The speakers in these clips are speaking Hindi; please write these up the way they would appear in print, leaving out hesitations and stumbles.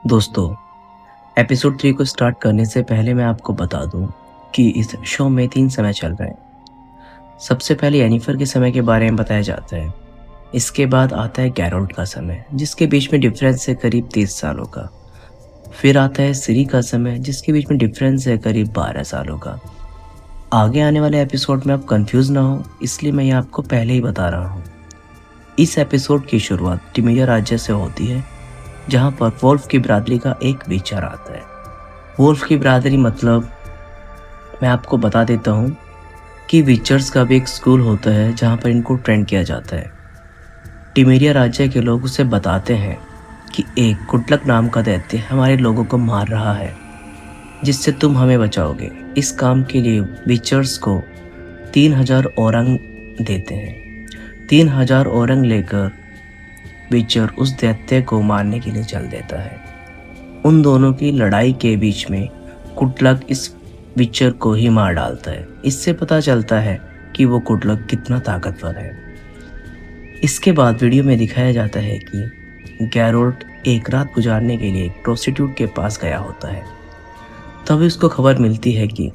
दोस्तों, एपिसोड 3 को स्टार्ट करने से पहले मैं आपको बता दूं कि इस शो में 3 समय चल रहे हैं। सबसे पहले येनिफर के समय के बारे में बताया जाता है। इसके बाद आता है गैरोल्ड का समय, जिसके बीच में डिफरेंस है करीब 30 सालों का। फिर आता है सिरी का समय, जिसके बीच में डिफरेंस है करीब 12 सालों का। आगे आने वाले एपिसोड में आप कंफ्यूज ना हो, इसलिए मैं ये आपको पहले ही बता रहा हूँ। इस एपिसोड की शुरुआत टिमेरिया राज्य से होती है, जहाँ पर वोल्फ की बिरादरी का एक विचार आता है। वोल्फ की बिरादरी मतलब मैं आपको बता देता हूँ कि विचर्स का भी एक स्कूल होता है जहाँ पर इनको ट्रेन किया जाता है। टिमेरिया राज्य के लोग उसे बताते हैं कि एक गुडलक नाम का दैत्य हमारे लोगों को मार रहा है, जिससे तुम हमें बचाओगे। इस काम के लिए विचर्स को 3000 औरंग देते हैं। 3000 औरंग लेकर विचर उस दैत्य को मारने के लिए चल देता है। उन दोनों की लड़ाई के बीच में गुडलक इस विचर को ही मार डालता है। इससे पता चलता है कि वो गुडलक कितना ताकतवर है। इसके बाद वीडियो में दिखाया जाता है कि गैरोल्ड एक रात गुजारने के लिए एक प्रोस्टिट्यूट के पास गया होता है। तभी उसको खबर मिलती है कि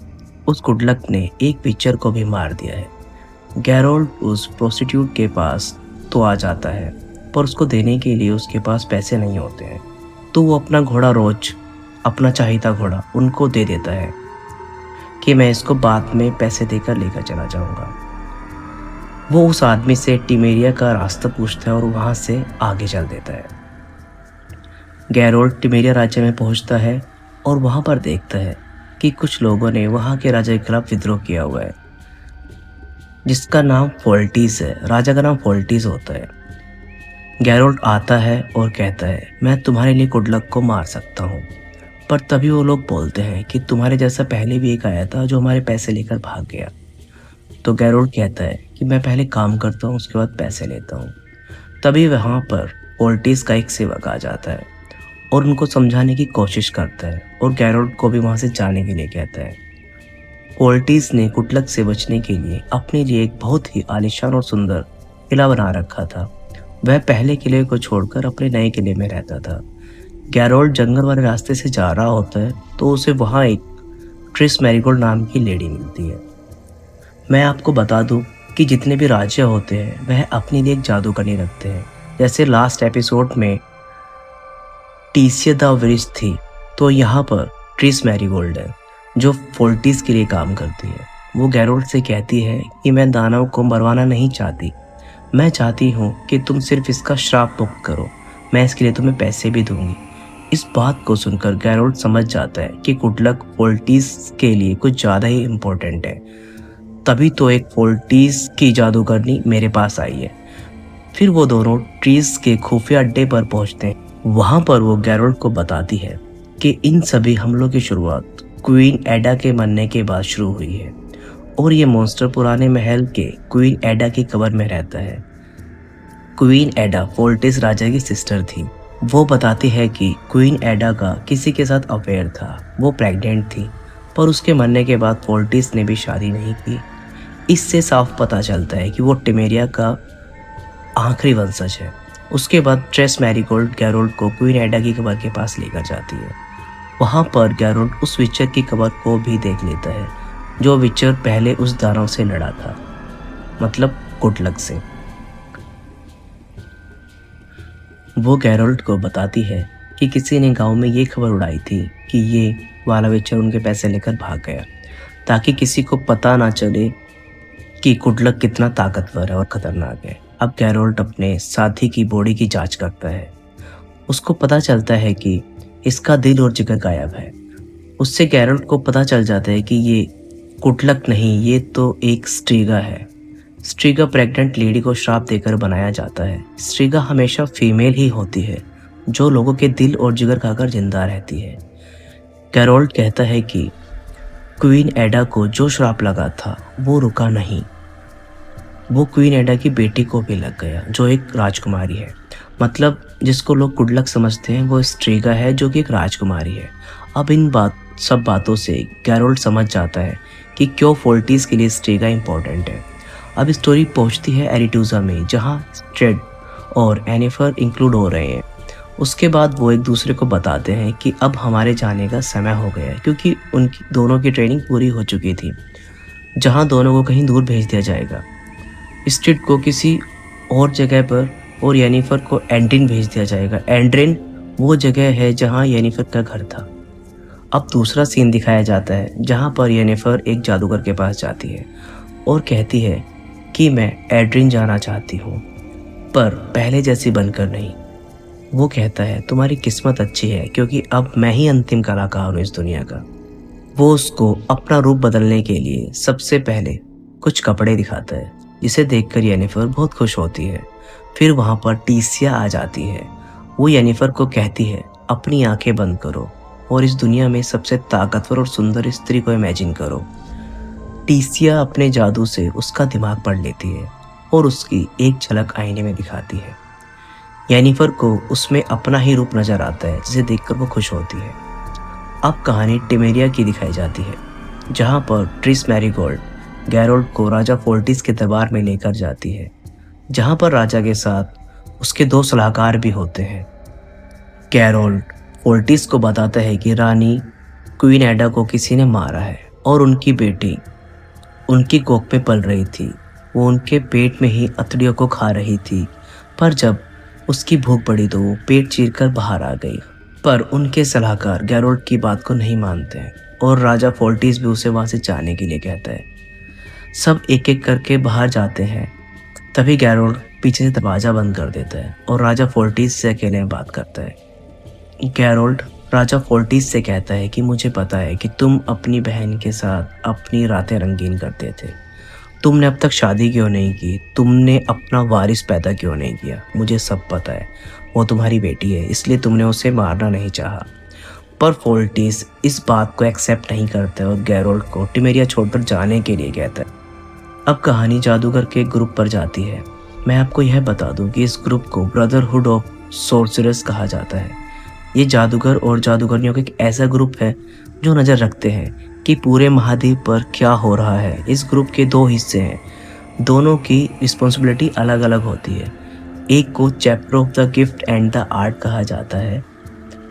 उस गुडलक ने एक विचर को भी मार दिया है। गैरोल्ड उस प्रोस्टिट्यूट के पास तो आ जाता है, पर उसको देने के लिए उसके पास पैसे नहीं होते हैं। तो वो अपना घोड़ा रोज, अपना चाहिता घोड़ा उनको दे देता है कि मैं इसको बाद में पैसे देकर लेकर चला जाऊंगा। वो उस आदमी से टिमेरिया का रास्ता पूछता है और वहां से आगे चल देता है। गैरोल्ड टिमेरिया राज्य में पहुंचता है और वहां पर देखता है कि कुछ लोगों ने वहां के राजा के खिलाफ विद्रोह किया हुआ है, जिसका नाम फोल्टीस है। राजा का नाम फोल्टीस होता है। गैरोल्ड आता है और कहता है, मैं तुम्हारे लिए गुडलक को मार सकता हूँ। पर तभी वो लोग बोलते हैं कि तुम्हारे जैसा पहले भी एक आया था जो हमारे पैसे लेकर भाग गया। तो गैरोल्ड कहता है कि मैं पहले काम करता हूँ, उसके बाद पैसे लेता हूँ। तभी वहाँ पर फोल्टीस का एक सेवक आ जाता है और उनको समझाने की कोशिश करता है और गैरोल्ड को भी वहाँ से जाने के लिए कहता है। फोल्टीस ने गुडलक से बचने के लिए अपने लिए एक बहुत ही आलीशान और सुंदर किला बना रखा था। वह पहले किले को छोड़कर अपने नए किले में रहता था। गैरोल्ड जंगल वाले रास्ते से जा रहा होता है तो उसे वहाँ एक ट्रिस मैरीगोल्ड नाम की लेडी मिलती है। मैं आपको बता दूं कि जितने भी राज्य होते हैं वह अपने लिए एक जादूगरनी रखते हैं। जैसे लास्ट एपिसोड में टीसिया द विरिस थी, तो यहाँ पर ट्रिस मैरीगोल्ड है जो फोल्टीस के लिए काम करती है। वो गैरोल्ड से कहती है कि मैं दानव को मरवाना नहीं चाहती, मैं चाहती हूँ कि तुम सिर्फ इसका श्राप मुक्त करो। मैं इसके लिए तुम्हें पैसे भी दूंगी। इस बात को सुनकर गैरोल्ड समझ जाता है कि गुडलक फोल्टीस के लिए कुछ ज़्यादा ही इम्पोर्टेंट है। तभी तो एक फोल्टीस की जादूगरनी मेरे पास आई है। फिर वो दोनों ट्रीज के खुफिया अड्डे पर पहुंचते हैं। वहां पर वो गैरोल्ड को बताती है कि इन सभी हमलों की शुरुआत क्वीन एडा के मरने के बाद शुरू हुई है और ये मॉन्स्टर पुराने महल के क्वीन एडा की कब्र में रहता है। क्वीन एडा फोल्टीस राजा की सिस्टर थी। वो बताती है कि क्वीन एडा का किसी के साथ अफेयर था। वो प्रेग्नेंट थी, पर उसके मरने के बाद फोल्टीस ने भी शादी नहीं की। इससे साफ पता चलता है कि वो टिमेरिया का आखिरी वंशज है। उसके बाद ट्रेस मैरीगोल्ड गैरोल्ड को क्वीन एडा की कब्र के पास लेकर जाती है। वहाँ पर गैरोल्ड उस विचर की कब्र को भी देख लेता है जो विचर पहले उस दानव से लड़ा था, मतलब गुडलक से। वो गैरोल्ड को बताती है कि किसी ने गांव में ये खबर उड़ाई थी कि ये वाला विचर उनके पैसे लेकर भाग गया, ताकि किसी को पता ना चले कि गुडलक कितना ताकतवर है और खतरनाक है। अब गैरोल्ड अपने साथी की बॉडी की जांच करता है। उसको पता चलता है कि इसका दिल और जिगर गायब है। उससे गैरोल्ड को पता चल जाता है कि ये गुडलक नहीं, ये तो एक स्ट्रीगा है। स्ट्रीगा प्रेग्नेंट लेडी को श्राप देकर बनाया जाता है। स्ट्रीगा हमेशा फीमेल ही होती है जो लोगों के दिल और जिगर खाकर जिंदा रहती है। गैरोल्ड कहता है कि क्वीन एडा को जो श्राप लगा था वो रुका नहीं। वो क्वीन एडा की बेटी को भी लग गया, जो एक राजकुमारी है। मतलब जिसको लोग गुडलक समझते हैं वो स्ट्रीगा है, जो कि एक राजकुमारी है। अब इन सब बातों से गैरोल्ड समझ जाता है कि क्यों फोल्टीस के लिए स्ट्रीगा इंपॉर्टेंट है। अब स्टोरी पहुंचती है एरिटूजा में, जहां स्ट्रेड और एनिफर इंक्लूड हो रहे हैं। उसके बाद वो एक दूसरे को बताते हैं कि अब हमारे जाने का समय हो गया है, क्योंकि उनकी दोनों की ट्रेनिंग पूरी हो चुकी थी, जहाँ दोनों को कहीं दूर भेज दिया जाएगा, स्ट्रिट को किसी और जगह पर, और येनिफर को एंड्रिन भेज दिया जाएगा। एंड्रिन वो जगह है जहाँ येनिफर का घर था। अब दूसरा सीन दिखाया जाता है जहाँ पर येनिफर एक जादूगर के पास जाती है और कहती है कि मैं एड्रिन जाना चाहती हूँ, पर पहले जैसी बनकर नहीं। वो कहता है तुम्हारी किस्मत अच्छी है, क्योंकि अब मैं ही अंतिम कलाकार हूँ इस दुनिया का। वो उसको अपना रूप बदलने के लिए सबसे पहले कुछ कपड़े दिखाता है, जिसे देखकर येनिफर बहुत खुश होती है। फिर वहाँ पर टीसिया आ जाती है। वो येनिफर को कहती है अपनी आंखें बंद करो और इस दुनिया में सबसे ताकतवर और सुंदर स्त्री को इमेजिन करो। टीसिया अपने जादू से उसका दिमाग पढ़ लेती है और उसकी एक झलक आईने में दिखाती है। येनिफर को उसमें अपना ही रूप नजर आता है, जिसे देखकर वो खुश होती है। अब कहानी टिमेरिया की दिखाई जाती है, जहाँ पर ट्रिस मैरीगोल्ड गैरोल्ड को राजा फोर्टिस के दरबार में लेकर जाती है, जहाँ पर राजा के साथ उसके 2 सलाहकार भी होते हैं। गैरोल्ड फोर्टिस को बताता है कि रानी क्वीन एडा को किसी ने मारा है और उनकी बेटी उनकी कोख में पल रही थी। वो उनके पेट में ही अतड़ियों को खा रही थी, पर जब उसकी भूख बढ़ी तो वो पेट चीरकर बाहर आ गई। पर उनके सलाहकार गैरोल्ड की बात को नहीं मानते हैं और राजा फोर्टिस भी उसे वहां से जाने के लिए कहता है। सब एक एक करके बाहर जाते हैं। तभी गैरोल्ड पीछे से दरवाजा बंद कर देता है और राजा फोर्टिस से अकेले में बात करता है। गैरोल्ड राजा फोर्टिस से कहता है कि मुझे पता है कि तुम अपनी बहन के साथ अपनी रातें रंगीन करते थे। तुमने अब तक शादी क्यों नहीं की, तुमने अपना वारिस पैदा क्यों नहीं किया, मुझे सब पता है। वो तुम्हारी बेटी है, इसलिए तुमने उसे मारना नहीं चाहा। पर फोर्टिस इस बात को एक्सेप्ट नहीं करता और गैरोल्ड को टिमेरिया छोड़कर जाने के लिए कहता है। अब कहानी जादूगर के ग्रुप पर जाती है। मैं आपको यह बता दूं कि इस ग्रुप को ब्रदरहुड ऑफ सोर्सरर्स कहा जाता है। ये जादूगर और जादूगरनियों का एक ऐसा ग्रुप है जो नज़र रखते हैं कि पूरे महाद्वीप पर क्या हो रहा है। इस ग्रुप के 2 हिस्से हैं, दोनों की रिस्पॉन्सिबिलिटी अलग अलग होती है। एक को chapter of the gift and the art कहा जाता है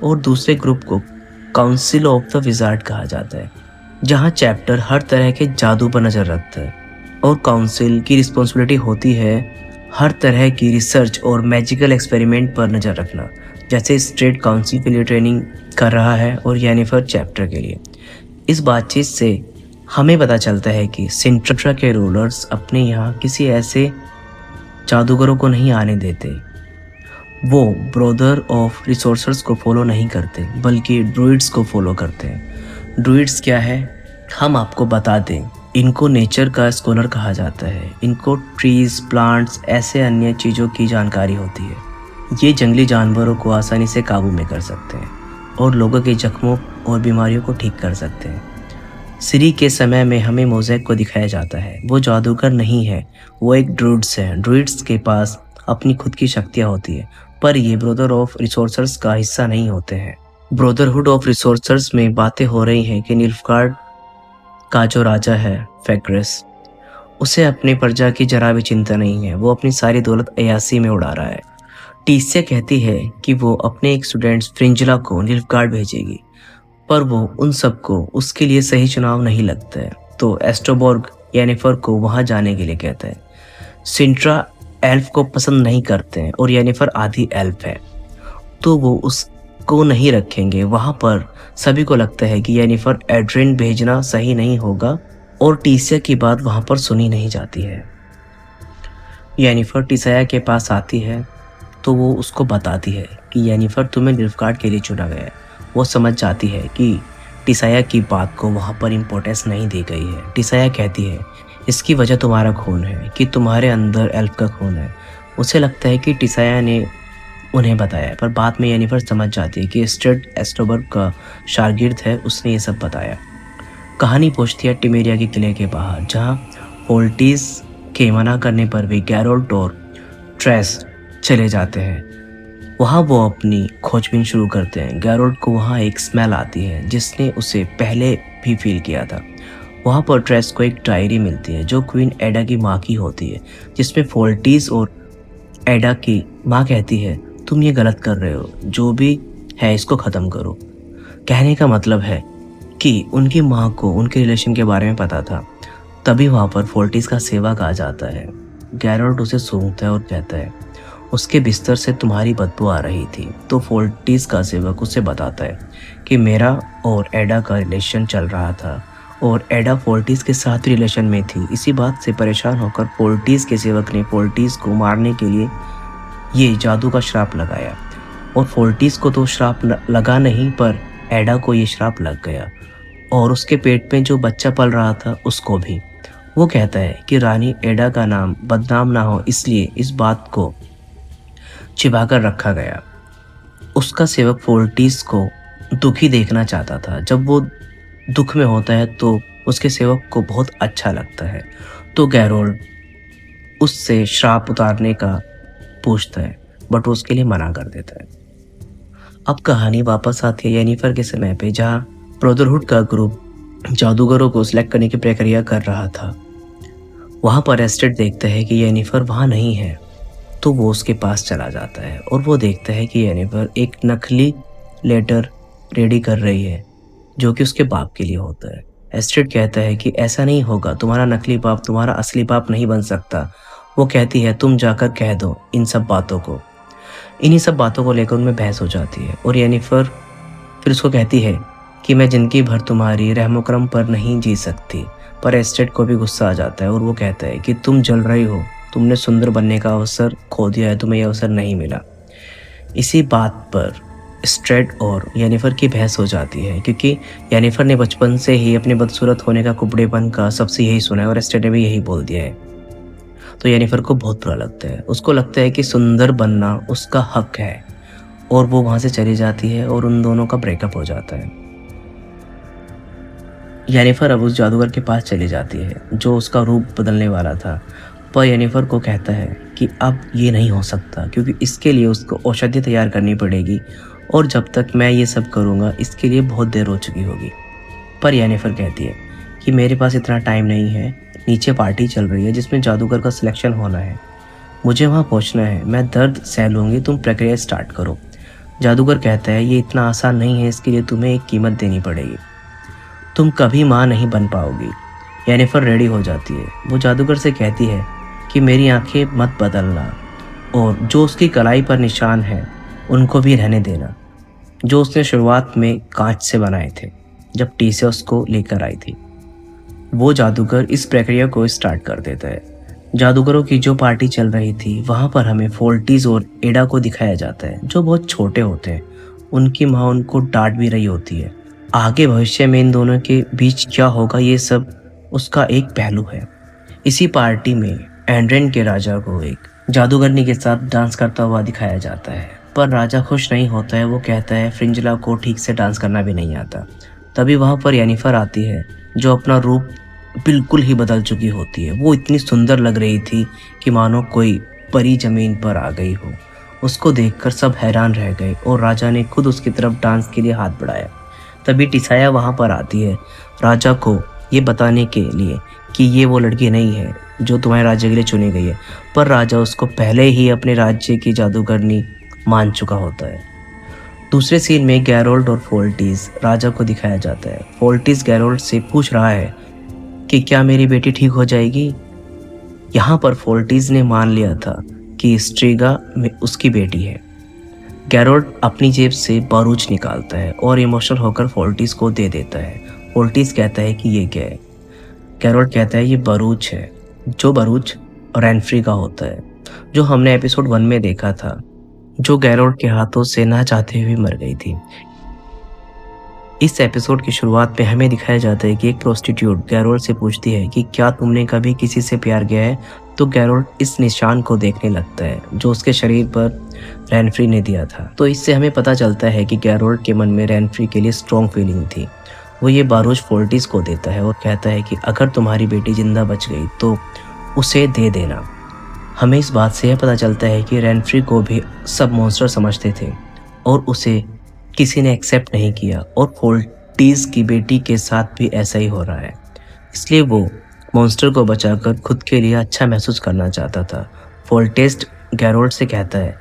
और दूसरे ग्रुप को काउंसिल ऑफ द विजार्ड कहा जाता है, जहाँ चैप्टर हर तरह के जादू पर नज़र रखता है और काउंसिल की रिस्पॉन्सिबिलिटी होती है हर तरह की रिसर्च और मैजिकल एक्सपेरिमेंट पर नज़र रखना। जैसे स्ट्रेट काउंसिल के लिए ट्रेनिंग कर रहा है और येनिफर चैप्टर के लिए। इस बातचीत से हमें पता चलता है कि सिंट्रा के रूलर्स अपने यहाँ किसी ऐसे जादूगरों को नहीं आने देते। वो ब्रदर ऑफ रिसोर्सर्स को फॉलो नहीं करते, बल्कि ड्रूइड्स को फॉलो करते हैं। ड्रूइड्स क्या है हम आपको बता दें। इनको नेचर का स्कॉलर कहा जाता है। इनको ट्रीज, प्लांट्स, ऐसे अन्य चीज़ों की जानकारी होती है। ये जंगली जानवरों को आसानी से काबू में कर सकते हैं और लोगों के जख्मों और बीमारियों को ठीक कर सकते हैं। सीरी के समय में हमें मोज़ेक को दिखाया जाता है। वो जादूगर नहीं है, वो एक ड्रूइड्स है। ड्रूइड्स के पास अपनी खुद की शक्तियाँ होती है, पर ये ब्रदर ऑफ रिसोर्सर्स का हिस्सा नहीं होते हैं। ब्रदरहुड ऑफ रिसोर्सर्स में बातें हो रही हैं कि निल्फगार्ड का जो राजा है फेग्रेस, उसे अपनी प्रजा की जरा भी चिंता नहीं है। वो अपनी सारी दौलत अयासी में उड़ा रहा है। टीसिया कहती है कि वो अपने एक स्टूडेंट फ्रिंजला को निल्फगार्ड भेजेगी, पर वो उन सबको उसके लिए सही चुनाव नहीं लगता है, तो एस्ट्रोबोर्ग येनिफर को वहां जाने के लिए कहता है। सिंट्रा एल्फ को पसंद नहीं करते हैं और येनिफर आधी एल्फ है, तो वो उसको नहीं रखेंगे वहां पर। सभी को लगता है कि येनिफर एड्रिन भेजना सही नहीं होगा और टीसिया की बात वहां पर सुनी नहीं जाती है। येनिफर टीसिया के पास आती है तो वो उसको बताती है कि येनिफर तुम्हें निल्फगार्ड के लिए चुना गया है। वो समझ जाती है कि टीसिया की बात को वहाँ पर इम्पोर्टेंस नहीं दी गई है। टीसिया कहती है इसकी वजह तुम्हारा खून है, कि तुम्हारे अंदर एल्फ का खून है। उसे लगता है कि टीसिया ने उन्हें बताया, पर बाद में येनिफर समझ जाती है कि स्ट्रेट एस्ट्रोबर्ग का शागिर्द है, उसने ये सब बताया। कहानी पहुँचती है टिमेरिया के किले के बाहर, जहाँ फोर्टिस के मना करने पर भी गैरोल्ड और ट्रेस चले जाते हैं। वहाँ वो अपनी खोजबीन शुरू करते हैं। गैरोल्ड को वहाँ एक स्मेल आती है जिसने उसे पहले भी फील किया था। वहाँ पर ट्रेस को एक डायरी मिलती है जो क्वीन एडा की माँ की होती है, जिसमें फोर्टिस और एडा की माँ कहती है तुम ये गलत कर रहे हो, जो भी है इसको ख़त्म करो। कहने का मतलब है कि उनकी माँ को उनके रिलेशन के बारे में पता था। तभी वहाँ पर फोर्टिस का सेवक आ जाता है। गैरोल्ड उसे सूंघता है और कहता है, उसके बिस्तर से तुम्हारी बदबू आ रही थी। तो फोर्टिस का सेवक उसे बताता है कि मेरा और एडा का रिलेशन चल रहा था और एडा फोर्टिस के साथ रिलेशन में थी। इसी बात से परेशान होकर फोर्टिस के सेवक ने फोर्टिस को मारने के लिए ये जादू का श्राप लगाया और फोर्टिस को तो श्राप लगा नहीं, पर एडा को ये श्राप लग गया और उसके पेट में जो बच्चा पल रहा था उसको भी। वो कहता है कि रानी एडा का नाम बदनाम ना हो, इसलिए इस बात को छिपाकर रखा गया। उसका सेवक फोर्टिस को दुखी देखना चाहता था। जब वो दुख में होता है तो उसके सेवक को बहुत अच्छा लगता है। तो गैरोल्ड उससे श्राप उतारने का पूछता है, बट वो उसके लिए मना कर देता है। अब कहानी वापस आती है येनिफर के समय पे, जहाँ ब्रदरहुड का ग्रुप जादूगरों को सिलेक्ट करने की प्रक्रिया कर रहा था। वहाँ पर एस्टेड देखता है कि येनिफर वहाँ नहीं है, तो वो उसके पास चला जाता है और वो देखता है कि येनिफर एक नकली लेटर रेडी कर रही है जो कि उसके बाप के लिए होता है। एस्टेड कहता है कि ऐसा नहीं होगा, तुम्हारा नकली बाप तुम्हारा असली बाप नहीं बन सकता। वो कहती है, तुम जाकर कह दो इन सब बातों को। इन्हीं सब बातों को लेकर उनमें बहस हो जाती है और येनिफर फिर उसको कहती है कि मैं जिंदगी भर तुम्हारी रहमो-करम पर नहीं जी सकती। पर एस्टेड को भी गुस्सा आ जाता है और वो कहता है कि तुम जल रही हो, तुमने सुंदर बनने का अवसर खो दिया है, तुम्हें यह अवसर नहीं मिला। इसी बात पर एस्टेड और येनिफर की बहस हो जाती है, क्योंकि येनिफर ने बचपन से ही अपने बदसूरत होने का कुबड़ेपन का सबसे यही सुना है और एस्टेड ने भी यही बोल दिया है। तो येनिफर को बहुत बुरा लगता है। उसको लगता है कि सुंदर बनना उसका हक है और वो वहाँ से चली जाती है और उन दोनों का ब्रेकअप हो जाता है। येनिफर अब उस जादूगर के पास चली जाती है जो उसका रूप बदलने वाला था, पर येनिफर को कहता है कि अब ये नहीं हो सकता, क्योंकि इसके लिए उसको औषधि तैयार करनी पड़ेगी और जब तक मैं ये सब करूँगा इसके लिए बहुत देर हो चुकी होगी। पर येनिफर कहती है कि मेरे पास इतना टाइम नहीं है, नीचे पार्टी चल रही है जिसमें जादूगर का सिलेक्शन होना है, मुझे वहाँ पहुँचना है, मैं दर्द सह लूँगी, तुम प्रक्रिया स्टार्ट करो। जादूगर कहता है, ये इतना आसान नहीं है, इसके लिए तुम्हें एक कीमत देनी पड़ेगी, तुम कभी माँ नहीं बन पाओगी। येनिफर रेडी हो जाती है। वो जादूगर से कहती है कि मेरी आंखें मत बदलना और जो उसकी कलाई पर निशान है उनको भी रहने देना, जो उसने शुरुआत में कांच से बनाए थे जब टीसियस को लेकर आई थी। वो जादूगर इस प्रक्रिया को स्टार्ट कर देता है। जादूगरों की जो पार्टी चल रही थी वहाँ पर हमें फोर्टिस और एडा को दिखाया जाता है, जो बहुत छोटे होते हैं। उनकी माँ उनको डांट भी रही होती है। आगे भविष्य में इन दोनों के बीच क्या होगा ये सब उसका एक पहलू है। इसी पार्टी में एंड्रेन के राजा को एक जादूगरनी के साथ डांस करता हुआ दिखाया जाता है, पर राजा खुश नहीं होता है। वो कहता है फ्रिंजला को ठीक से डांस करना भी नहीं आता। तभी वहाँ पर येनिफर आती है जो अपना रूप बिल्कुल ही बदल चुकी होती है। वो इतनी सुंदर लग रही थी कि मानो कोई परी जमीन पर आ गई हो। उसको देखकर सब हैरान रह गए और राजा ने खुद उसकी तरफ डांस के लिए हाथ बढ़ाया। तभी टिसाया वहाँ पर आती है राजा को ये बताने के लिए कि ये वो लड़की नहीं है जो तुम्हारे राज्य के लिए चुनी गई है, पर राजा उसको पहले ही अपने राज्य की जादूगरनी मान चुका होता है। दूसरे सीन में गैरोल्ड और फोर्टिस राजा को दिखाया जाता है। फोर्टिस गैरोल्ड से पूछ रहा है कि क्या मेरी बेटी ठीक हो जाएगी। यहाँ पर फोर्टिस ने मान लिया था कि स्ट्रीगा में उसकी बेटी है। गैरोल्ड अपनी जेब से बारूद निकालता है और इमोशनल होकर फोर्टिस को दे देता है। फोर्टिस कहता है कि ये क्या है। गैरोल्ड कहता है ये बारूद है, जो बारूद रेनफ्री का होता है, जो हमने एपिसोड 1 में देखा था, जो गैरोल्ड के हाथों से ना चाहते हुए मर गई थी। इस एपिसोड की शुरुआत में हमें दिखाया जाता है कि एक प्रोस्टिट्यूट गैरोल्ड से पूछती है कि क्या तुमने कभी किसी से प्यार किया है। तो गैरोल्ड इस निशान को देखने लगता है जो उसके शरीर पर रेनफ्री ने दिया था। तो इससे हमें पता चलता है कि गैरोल्ड के मन में रेनफ्री के लिए स्ट्रॉन्ग फीलिंग थी। वो ये बारूद फोर्टिस को देता है और कहता है कि अगर तुम्हारी बेटी जिंदा बच गई तो उसे दे देना। हमें इस बात से यह पता चलता है कि रेनफ्री को भी सब मॉन्स्टर समझते थे और उसे किसी ने एक्सेप्ट नहीं किया, और फोर्टिस की बेटी के साथ भी ऐसा ही हो रहा है। इसलिए वो मॉन्स्टर को बचाकर खुद के लिए अच्छा महसूस करना चाहता था। फोर्टिस गैरोल्ड से कहता है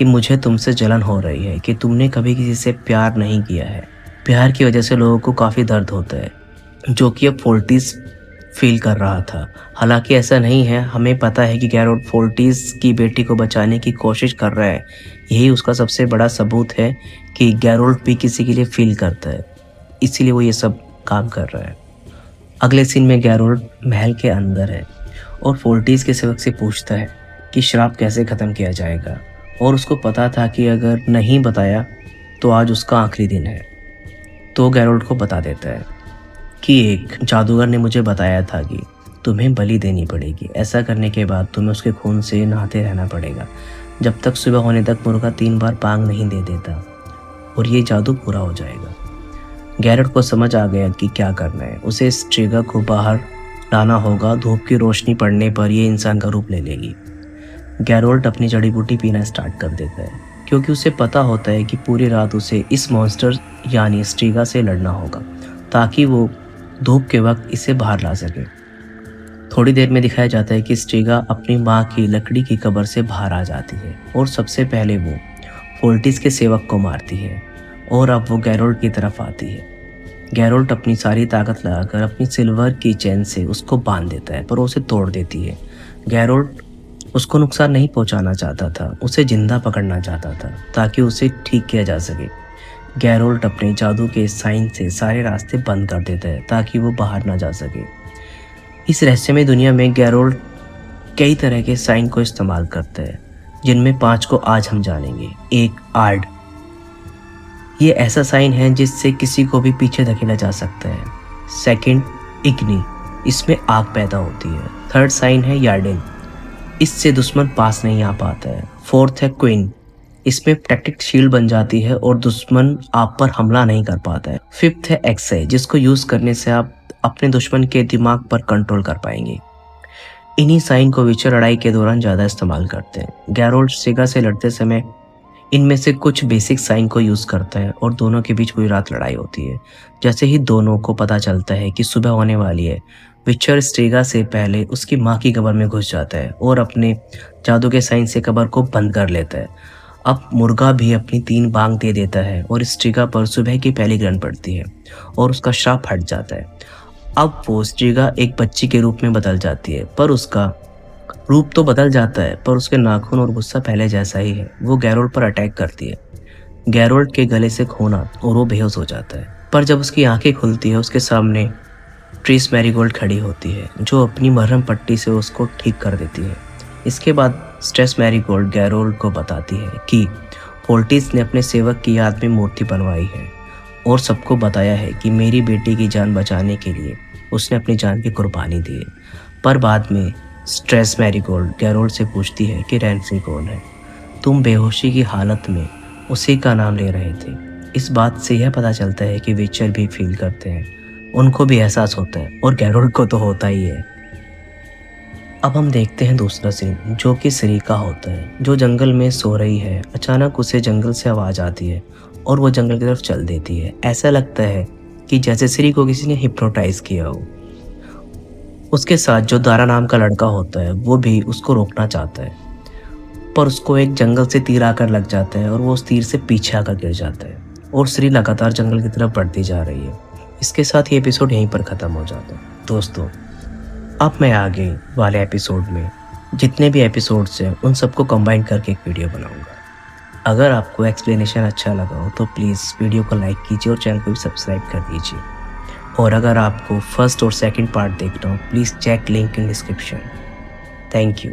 कि मुझे तुमसे जलन हो रही है कि तुमने कभी किसी से प्यार नहीं किया है। प्यार की वजह से लोगों को काफ़ी दर्द होता है, जो कि अब फोर्टिस फील कर रहा था। हालांकि ऐसा नहीं है, हमें पता है कि गैरोल्ड फोर्टिस की बेटी को बचाने की कोशिश कर रहा है। यही उसका सबसे बड़ा सबूत है कि गैरोल्ड भी किसी के लिए फील करता है, इसीलिए वो ये सब काम कर रहा है। अगले सीन में गैरोल्ड महल के अंदर है और फोर्टिस के सेवक से पूछता है कि श्राप कैसे ख़त्म किया जाएगा, और उसको पता था कि अगर नहीं बताया तो आज उसका आखिरी दिन है। तो गैरोल्ड को बता देता है कि एक जादूगर ने मुझे बताया था कि तुम्हें बलि देनी पड़ेगी। ऐसा करने के बाद तुम्हें उसके खून से नहाते रहना पड़ेगा जब तक सुबह होने तक मुर्गा 3 बार पांग नहीं दे देता, और ये जादू पूरा हो जाएगा। गैरोल्ड को समझ आ गया कि क्या करना है। उसे इस ट्रिगर को बाहर लाना होगा। धूप की रोशनी पड़ने पर यह इंसान का रूप ले लेगी। गैरोल्ड अपनी जड़ी बूटी पीना स्टार्ट कर देता है, क्योंकि उसे पता होता है कि पूरी रात उसे इस मॉन्स्टर यानी स्ट्रीगा से लड़ना होगा, ताकि वो धूप के वक्त इसे बाहर ला सके। थोड़ी देर में दिखाया जाता है कि स्ट्रीगा अपनी माँ की लकड़ी की कब्र से बाहर आ जाती है और सबसे पहले वो फोर्टिस के सेवक को मारती है, और अब वो गैरोल्ड की तरफ आती है। गैरोल्ड अपनी सारी ताकत लगाकर अपनी सिल्वर की चेन से उसको बांध देता है, पर वो उसे तोड़ देती है। गैरोल्ड उसको नुकसान नहीं पहुंचाना चाहता था, उसे जिंदा पकड़ना चाहता था ताकि उसे ठीक किया जा सके। गैरोल्ड अपने जादू के साइन से सारे रास्ते बंद कर देता है ताकि वो बाहर ना जा सके। इस रहस्यमय दुनिया में गैरोल्ड कई तरह के साइन को इस्तेमाल करता है, जिनमें 5 को आज हम जानेंगे। एक, आर्ड। ये ऐसा साइन है जिससे किसी को भी पीछे धकेला जा सकता है। सेकंड, इग्नि। इसमें आग पैदा होती है। थर्ड साइन है यार्डिन। इससे दुश्मन पास नहीं आ पाता है। फोर्थ है क्वीन। इसमें प्रोटेक्टिव शील्ड बन जाती है और दुश्मन आप पर हमला नहीं कर पाता है। फिफ्थ है एक्से, जिसको यूज करने से आप अपने दुश्मन के दिमाग पर कंट्रोल कर पाएंगे। इन्हीं साइन को विचर लड़ाई के दौरान ज्यादा इस्तेमाल करते हैं। गैरोल्ड स्ट्रीगा से लड़ते समय इनमें से कुछ बेसिक साइन को यूज करता है और दोनों के बीच पूरी रात लड़ाई होती है। जैसे ही दोनों को पता चलता है कि सुबह होने वाली है, विचर स्ट्रीगा से पहले उसकी माँ की कब्र में घुस जाता है और अपने जादू के साइन से कब्र को बंद कर लेता है। अब मुर्गा भी अपनी 3 बांग दे देता है और स्ट्रीगा पर सुबह की पहली ग्रहण पड़ती है और उसका श्राप हट जाता है। अब वो स्ट्रीगा एक बच्ची के रूप में बदल जाती है, पर उसका रूप तो बदल जाता है, पर उसके नाखून और गुस्सा पहले जैसा ही है। वो गैरोल्ड पर अटैक करती है। गैरोल्ड के गले से खून आता और वो बेहोश हो जाता है। पर जब उसकी आंखें खुलती है, उसके सामने ट्रिस मैरीगोल्ड खड़ी होती है, जो अपनी मरहम पट्टी से उसको ठीक कर देती है। इसके बाद स्ट्रेस मैरीगोल्ड गैरोल्ड को बताती है कि फोर्टिस ने अपने सेवक की याद में मूर्ति बनवाई है और सबको बताया है कि मेरी बेटी की जान बचाने के लिए उसने अपनी जान की कुर्बानी दी है। पर बाद में स्ट्रेस मैरीगोल्ड गैरोल्ड से पूछती है कि रेनफ्री कौन है। तुम बेहोशी की हालत में उसी का नाम ले रहे थे। इस बात से यह पता चलता है कि विचर भी फील करते हैं, उनको भी एहसास होता है, और गैरोल्ड को तो होता ही है। अब हम देखते हैं दूसरा सीन, जो कि श्री का होता है, जो जंगल में सो रही है। अचानक उसे जंगल से आवाज आती है और वो जंगल की तरफ चल देती है। ऐसा लगता है कि जैसे श्री को किसी ने हिप्नोटाइज किया हो। उसके साथ जो दारा नाम का लड़का होता है, वो भी उसको रोकना चाहता है, पर उसको एक जंगल से तीर आकर लग जाता है और वो उस तीर से पीछे आकर गिर जाता है और श्री लगातार जंगल की तरफ बढ़ती जा रही है। इसके साथ ये एपिसोड यहीं पर ख़त्म हो जाता है। दोस्तों, अब मैं आगे वाले एपिसोड में जितने भी एपिसोड्स हैं उन सबको कंबाइन करके एक वीडियो बनाऊंगा। अगर आपको एक्सप्लेनेशन अच्छा लगा हो तो प्लीज़ वीडियो को लाइक कीजिए और चैनल को भी सब्सक्राइब कर दीजिए। और अगर आपको फर्स्ट और सेकंड पार्ट देखना हो, please check link in description. Thank you.